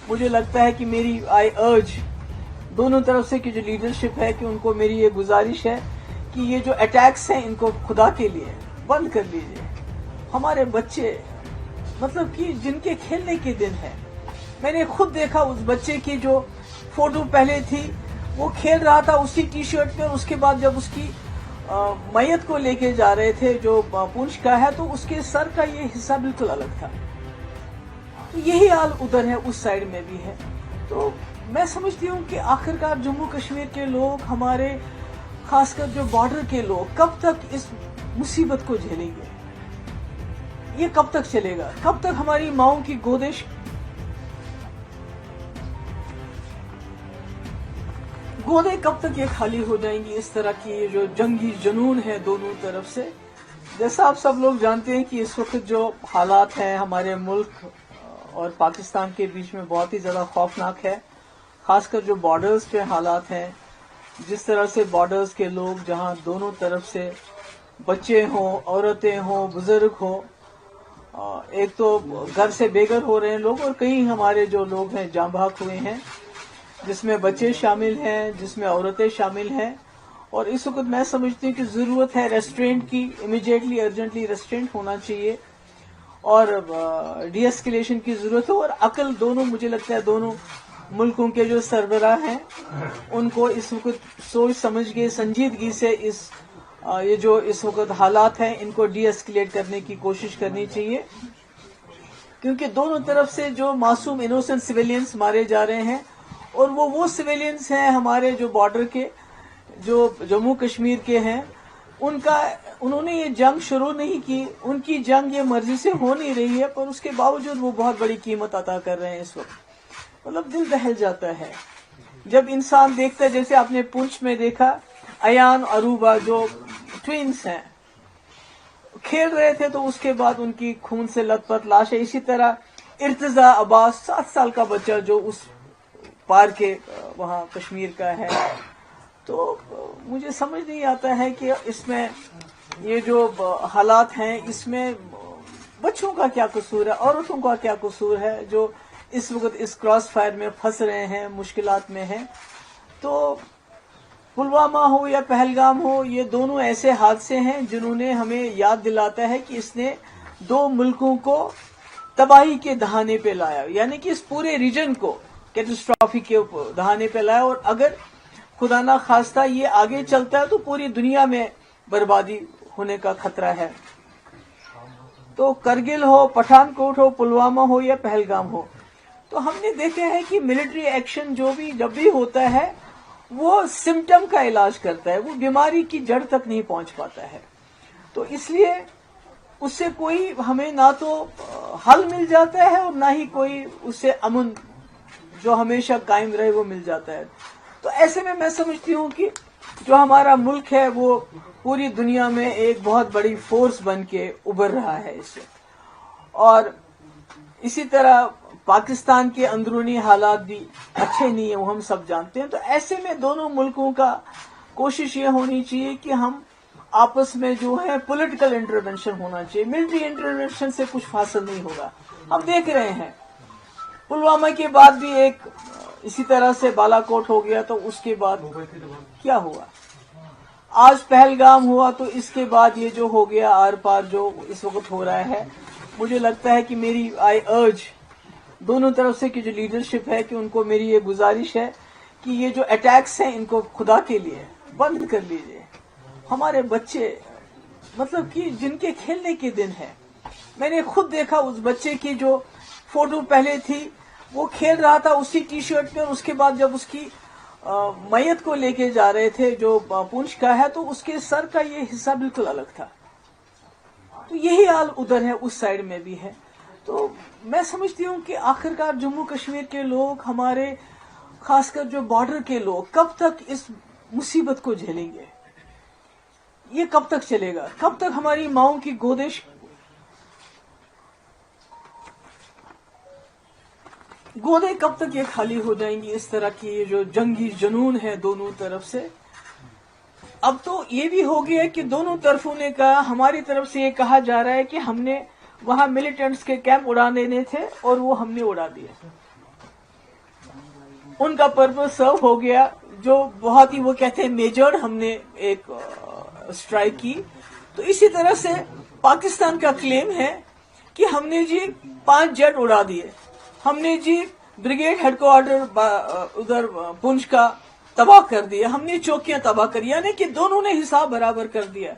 मुझे लगता है कि मेरी आई अर्ज दोनों तरफ से की जो लीडरशिप है कि उनको मेरी ये गुजारिश है कि ये जो अटैक्स हैं इनको खुदा के लिए बंद कर लीजिए। हमारे बच्चे मतलब कि जिनके खेलने के दिन है, मैंने खुद देखा उस बच्चे की जो फोटो पहले थी वो खेल रहा था उसी टी शर्ट में, उसके बाद जब उसकी मैयत को लेके जा रहे थे जो पुंछ का है तो उसके सर का ये हिस्सा बिल्कुल अलग था। तो यही हाल उधर है, उस साइड में भी है। तो मैं समझती हूँ कि आखिरकार जम्मू कश्मीर के लोग, हमारे खासकर जो बॉर्डर के लोग, कब तक इस मुसीबत को झेलेंगे? ये कब तक चलेगा? कब तक हमारी माओं की गोदे कब तक ये खाली हो जाएंगी? इस तरह की जो जंगी जुनून है दोनों तरफ से। जैसा आप सब लोग जानते हैं कि इस वक्त जो हालात हैं हमारे मुल्क और पाकिस्तान के बीच में बहुत ही ज्यादा खौफनाक है। खासकर जो बॉर्डर्स पे हालात हैं, जिस तरह से बॉर्डर्स के लोग, जहां दोनों तरफ से बच्चे हों, औरतें हों, बुजुर्ग हों, एक तो घर से बेघर हो रहे हैं लोग और कई हमारे जो लोग हैं जाँ बहक हुए हैं, जिसमें बच्चे शामिल हैं, जिसमें औरतें शामिल हैं। और इस वक्त मैं समझती हूँ कि जरूरत है रेस्ट्रेंट की, इमीडिएटली अर्जेंटली रेस्ट्रेंट होना चाहिए और डीएस्केलेशन की जरूरत है। और अकल दोनों, मुझे लगता है दोनों मुल्कों के जो सरबराह हैं उनको इस वक्त सोच समझ के संजीदगी से ये जो इस वक्त हालात हैं इनको डीएस्केलेट करने की कोशिश करनी चाहिए, क्योंकि दोनों तरफ से जो मासूम इनोसेंट सिविलियंस मारे जा रहे हैं और वो सिविलियंस हैं हमारे जो बॉर्डर के, जो जम्मू कश्मीर के हैं, उन्होंने ये जंग शुरू नहीं की, उनकी जंग ये मर्जी से हो नहीं रही है, पर उसके बावजूद वो बहुत बड़ी कीमत अदा कर रहे हैं इस वक्त। मतलब दिल दहल जाता है जब इंसान देखता है, जैसे आपने पुंछ में देखा अयान अरूबा जो ट्विंस हैं खेल रहे थे, तो उसके बाद उनकी खून से लथपथ लाश है। इसी तरह इर्तजा अब्बास 7 साल का बच्चा जो उस पार के वहां कश्मीर का है। तो मुझे समझ नहीं आता है कि इसमें ये जो हालात हैं इसमें बच्चों का क्या कसूर है, औरतों का क्या कसूर है जो इस वक्त इस क्रॉस फायर में फंस रहे हैं, मुश्किलात में हैं। तो पुलवामा हो या पहलगाम हो, ये दोनों ऐसे हादसे हैं जिन्होंने हमें याद दिलाता है कि इसने 2 मुल्कों को तबाही के दहाने पे लाया, यानी कि इस पूरे रीजन को कैटास्ट्रॉफी के दहाने पे लाया। और अगर खुदा ना खास्ता ये आगे चलता है तो पूरी दुनिया में बर्बादी होने का खतरा है। तो करगिल हो, पठानकोट हो, पुलवामा हो या पहलगाम हो, तो हमने देखा है कि मिलिट्री एक्शन जब भी होता है वो सिम्टम का इलाज करता है, वो बीमारी की जड़ तक नहीं पहुंच पाता है। तो इसलिए उससे कोई हमें ना तो हल मिल जाता है और ना ही कोई उससे अमन जो हमेशा कायम रहे वो मिल जाता है। तो ऐसे में मैं समझती हूँ कि जो हमारा मुल्क है वो पूरी दुनिया में एक बहुत बड़ी फोर्स बन के उभर रहा है इससे। और इसी तरह पाकिस्तान के अंदरूनी हालात भी अच्छे नहीं है, वो हम सब जानते हैं। तो ऐसे में दोनों मुल्कों का कोशिश ये होनी चाहिए कि हम आपस में जो है पॉलिटिकल इंटरवेंशन होना चाहिए। मिलिट्री इंटरवेंशन से कुछ हासिल नहीं होगा। हम देख रहे हैं पुलवामा के बाद भी एक इसी तरह से बालाकोट हो गया, तो उसके बाद क्या हुआ? आज पहलगाम हुआ, तो इसके बाद ये जो हो गया आर पार जो इस वक्त हो रहा है, मुझे लगता है कि मेरी आई अर्ज दोनों तरफ से की जो लीडरशिप है कि उनको मेरी ये गुजारिश है कि ये जो अटैक्स हैं इनको खुदा के लिए बंद कर लीजिए। हमारे बच्चे मतलब कि जिनके खेलने के दिन है, मैंने खुद देखा उस बच्चे की जो फोटो पहले थी वो खेल रहा था उसी टी शर्ट में, उसके बाद जब उसकी मैयत को लेके जा रहे थे जो पुंछ का है तो उसके सर का ये हिस्सा बिल्कुल अलग था। तो यही हाल उधर है, उस साइड में भी है। तो मैं समझती हूँ कि आखिरकार जम्मू कश्मीर के लोग, हमारे खासकर जो बॉर्डर के लोग, कब तक इस मुसीबत को झेलेंगे? ये कब तक चलेगा? कब तक हमारी माओं की गोदे कब तक ये खाली हो जाएंगी? इस तरह की ये जो जंगी जुनून है दोनों तरफ से। अब तो ये भी हो गया कि दोनों तरफों ने कहा, हमारी तरफ से ये कहा जा रहा है कि हमने वहां मिलिटेंट्स के कैंप उड़ा देने थे और वो हमने उड़ा दिए। ان کا پرپز سرو ہو گیا. جو بہت ہی وہ کہتے ہیں میجرڈ ہم نے ایک اسٹرائک کی. تو اسی طرح سے پاکستان کا کلیم ہے کہ ہم نے جی 5 جیٹ اڑا دیے, ہم نے جی بریگیڈ ہیڈ کوارٹر ادھر پنچ کا تباہ کر دیا, ہم نے چوکیاں تباہ کری, یعنی کہ دونوں نے حساب برابر کر دیا.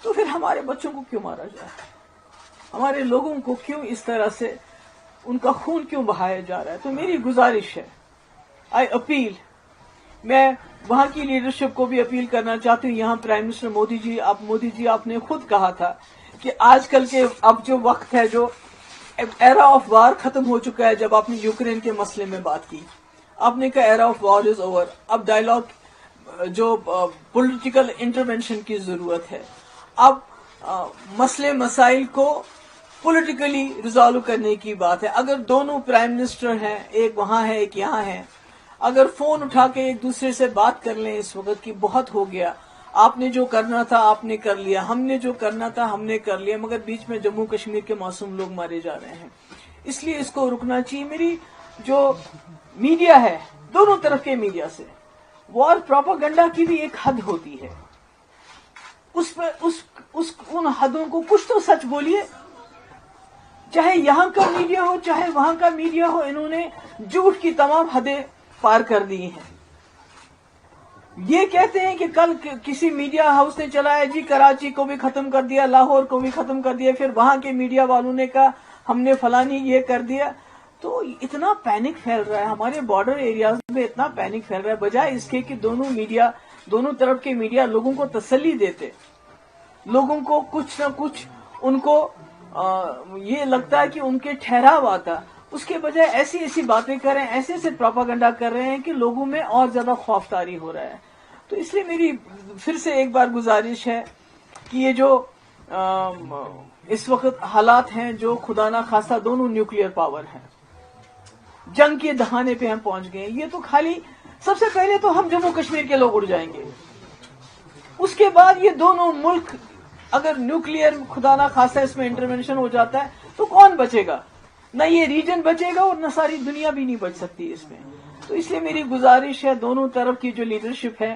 تو پھر ہمارے بچوں کو کیوں مارا جائے, ہمارے لوگوں کو کیوں اس طرح سے ان کا خون کیوں بہایا جا رہا ہے. تو میری گزارش ہے, آئی اپیل, میں وہاں کی لیڈرشپ کو بھی اپیل کرنا چاہتی ہوں. یہاں پرائم منسٹر مودی جی آپ نے خود کہا تھا کہ آج کل کے اب جو وقت ہے, جو ایرا آف وار ختم ہو چکا ہے. جب آپ نے یوکرین کے مسئلے میں بات کی, آپ نے کہا era of war is over, اب ڈائلاگ جو پولیٹیکل انٹرونشن کی ضرورت ہے. اب مسئلے مسائل کو پولیٹیکلی ریزالو کرنے کی بات ہے. اگر دونوں پرائم منسٹر ہیں, ایک وہاں ہے ایک یہاں ہے, اگر فون اٹھا کے ایک دوسرے سے بات کر لیں اس وقت کی بہت ہو گیا. آپ نے جو کرنا تھا آپ نے کر لیا, ہم نے جو کرنا تھا ہم نے کر لیا, مگر بیچ میں جموں کشمیر کے معصوم لوگ مارے جا رہے ہیں. اس لیے اس کو رکنا چاہیے. میری جو میڈیا ہے, دونوں طرف کے میڈیا سے وار پروپاگنڈا کی بھی ایک حد ہوتی ہے. ان حدوں کو کچھ تو سچ بولیے. چاہے یہاں کا میڈیا ہو چاہے وہاں کا میڈیا ہو, انہوں نے جھوٹ کی تمام حدیں پار کر دی ہیں. یہ کہتے ہیں کہ کل کسی میڈیا ہاؤس نے چلایا جی کراچی کو بھی ختم کر دیا, لاہور کو بھی ختم کر دیا, پھر وہاں کے میڈیا والوں نے کہا ہم نے فلانی یہ کر دیا. تو اتنا پینک پھیل رہا ہے ہمارے بارڈر ایریاز میں, اتنا پینک پھیل رہا ہے, بجائے اس کے کہ دونوں طرف کے میڈیا لوگوں کو تسلی دیتے, لوگوں کو کچھ نہ کچھ ان کو یہ لگتا ہے کہ ان کے ٹھہراو آتا, اس کے بجائے ایسی باتیں کر رہے ہیں, ایسے پروپاگنڈا کر رہے ہیں کہ لوگوں میں اور زیادہ خوف طاری ہو رہا ہے. تو اس لیے میری پھر سے ایک بار گزارش ہے کہ یہ جو اس وقت حالات ہیں, جو خدا نہ خواستہ دونوں نیوکلیئر پاور ہیں, جنگ کے دہانے پہ ہم پہنچ گئے. یہ تو خالی سب سے پہلے تو ہم جموں کشمیر کے لوگ اڑ جائیں گے, اس کے بعد یہ دونوں ملک اگر نیوکلیئر خدا نہ خواستہ اس میں انٹرونشن ہو جاتا ہے تو کون بچے گا؟ نہ یہ ریجن بچے گا اور نہ ساری دنیا بھی نہیں بچ سکتی اس میں. تو اس لیے میری گزارش ہے, دونوں طرف کی جو لیڈرشپ ہے,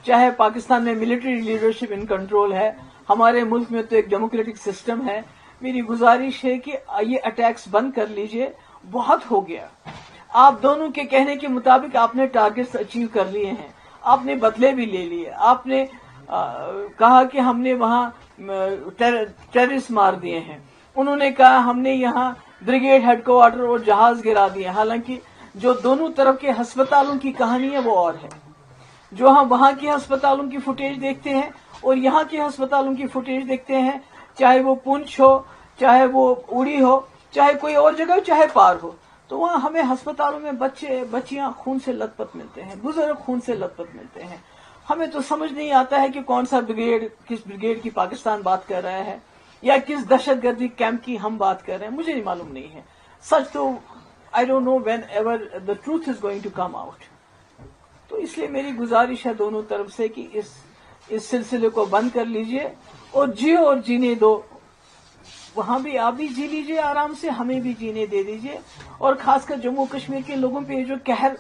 چاہے پاکستان میں ملٹری لیڈرشپ ان کنٹرول ہے, ہمارے ملک میں تو ایک ڈیموکریٹک سسٹم ہے, میری گزارش ہے کہ یہ اٹیکس بند کر لیجئے, بہت ہو گیا. آپ دونوں کے کہنے کے مطابق آپ نے ٹارگٹس اچیو کر لیے ہیں, آپ نے بدلے بھی لے لیے, آپ نے کہا کہ ہم نے وہاں ٹیررسٹ مار دیے ہیں, انہوں نے کہا ہم نے یہاں بریگیڈ ہیڈ کوارٹر اور جہاز گرا دیے. حالانکہ جو دونوں طرف کے ہسپتالوں کی کہانی ہے وہ اور ہے. جو ہم وہاں کی ہسپتالوں کی فوٹیج دیکھتے ہیں اور یہاں کی ہسپتالوں کی فوٹیج دیکھتے ہیں, چاہے وہ پنچ ہو, چاہے وہ اڑی ہو, چاہے کوئی اور جگہ ہو, چاہے پار ہو, تو وہاں ہمیں ہسپتالوں میں بچیاں خون سے لت پت ملتے ہیں, بزرگ خون سے لت پت ملتے ہیں. ہمیں تو سمجھ نہیں آتا ہے کہ کون سا بریگیڈ, کس بریگیڈ کی پاکستان بات کر رہا ہے یا کس دہشت گردی کیمپ کی ہم بات کر رہے ہیں, مجھے نہیں معلوم نہیں ہے. سچ تو I don't know whenever the truth is going to come out. تو اس لیے میری گزارش ہے دونوں طرف سے کہ اس سلسلے کو بند کر لیجئے اور جیو اور جینے دو. وہاں بھی آپ بھی جی لیجئے آرام سے, ہمیں بھی جینے دے دیجئے. اور خاص کر جموں کشمیر کے لوگوں پہ جو قہر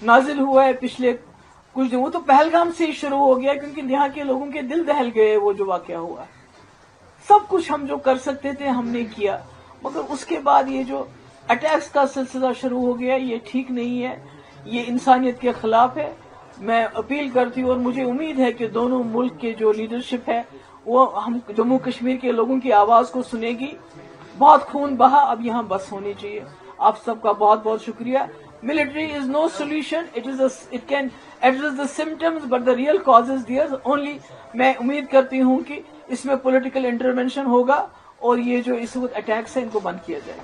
نازل ہوا ہے پچھلے کچھ دن, وہ تو پہلگام سے ہی شروع ہو گیا, کیونکہ یہاں کے لوگوں کے دل دہل گئے وہ جو واقعہ ہوا. سب کچھ ہم جو کر سکتے تھے ہم نے کیا, مگر اس کے بعد یہ جو اٹیکس کا سلسلہ شروع ہو گیا, یہ ٹھیک نہیں ہے, یہ انسانیت کے خلاف ہے. میں اپیل کرتی ہوں اور مجھے امید ہے کہ دونوں ملک کے جو لیڈرشپ ہے وہ ہم جموں کشمیر کے لوگوں کی آواز کو سنے گی. بہت خون بہا, اب یہاں بس ہونی چاہیے. آپ سب کا بہت بہت شکریہ. Military is no solution. It can address the symptoms, but the real cause is there. Only میں امید کرتی ہوں کہ اس میں پولیٹیکل انٹرونشن ہوگا اور یہ جو اس وقت اٹیکس ہیں ان کو بند کیا جائے.